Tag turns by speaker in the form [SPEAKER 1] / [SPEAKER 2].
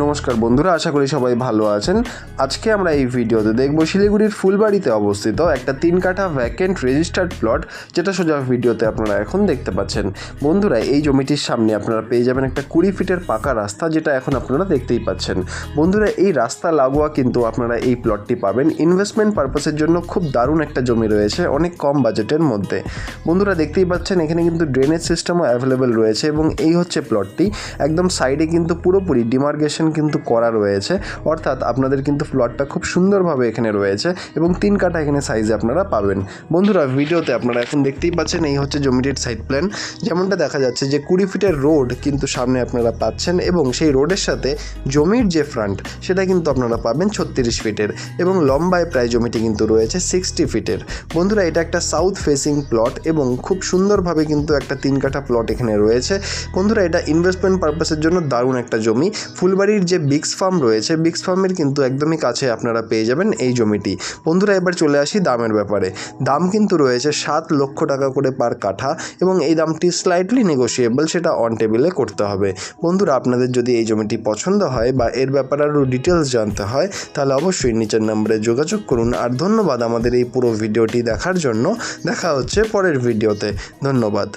[SPEAKER 1] নমস্কার বন্ধুরা, আশা করি সবাই ভালো আছেন। আজকে আমরা এই ভিডিওতে দেখব শিলিগুড়ির ফুলবাড়িতে অবস্থিত একটা 3 কাঠা ভ্যাকেন্ট রেজিস্টার্ড প্লট, যেটা সোজা ভিডিওতে আপনারা এখন দেখতে পাচ্ছেন। বন্ধুরা, এই জমিটির সামনে আপনারা পেয়ে যাবেন একটা 20 ফিটের পাকা রাস্তা, যেটা এখন আপনারা দেখতেই পাচ্ছেন। বন্ধুরা, এই রাস্তা লাগোয়া কিন্তু আপনারা এই প্লটটি পাবেন। ইনভেস্টমেন্ট পারপাসের জন্য খুব দারুণ একটা জমি রয়েছে, অনেক কম বাজেটের মধ্যে। বন্ধুরা, দেখতেই পাচ্ছেন এখানে কিন্তু ড্রেনেজ সিস্টেমও অ্যাভেলেবেল রয়েছে এবং এই হচ্ছে প্লটটি। একদম সাইডে কিন্তু পুরোপুরি ডিমার্কেশন কিন্তু করা রয়েছে, অর্থাৎ আপনাদের কিন্তু প্লটটা খুব সুন্দরভাবে এখানে রয়েছে এবং 3 কাঠা এখানে সাইজে আপনারা পাবেন। বন্ধুরা, ভিডিওতে আপনারা এখন দেখতেই পাচ্ছেন এই হচ্ছে জমিটির সাইড প্ল্যান। যেমনটা দেখা যাচ্ছে যে 20 ফিটের রোড কিন্তু সামনে আপনারা পাচ্ছেন এবং সেই রোডের সাথে জমির যে ফ্রন্ট সেটা কিন্তু আপনারা পাবেন 36 ফিটের এবং লম্বায় প্রায় জমিটি কিন্তু রয়েছে 60 ফিটের। বন্ধুরা, এটা একটা সাউথ ফেসিং প্লট এবং খুব সুন্দরভাবে কিন্তু একটা 3 কাঠা প্লট এখানে রয়েছে। বন্ধুরা, এটা ইনভেস্টমেন্ট পারপাসের জন্য দারুণ একটা জমি। ফুলবাড়ির যে বিগস ফার্ম রয়েছে, বিগস ফার্মের কিন্তু একদমই কাছে আপনারা পেয়ে যাবেন এই জমিটি। বন্ধুরা, এবার চলে আসি দামের ব্যাপারে। দাম কিন্তু রয়েছে 7 লক্ষ টাকা করে পার কাঠা এবং এই দামটি স্লাইটলি নেগোশিয়েবল, সেটা অন টেবিলে করতে হবে। বন্ধুরা, আপনাদের যদি এই জমিটি পছন্দ হয় বা এর ব্যাপারে আরও ডিটেলস জানতে হয়, তাহলে অবশ্যই নিচের নম্বরে যোগাযোগ করুন। আর ধন্যবাদ আমাদের এই পুরো ভিডিওটি দেখার জন্য। দেখা হচ্ছে পরের ভিডিওতে। ধন্যবাদ।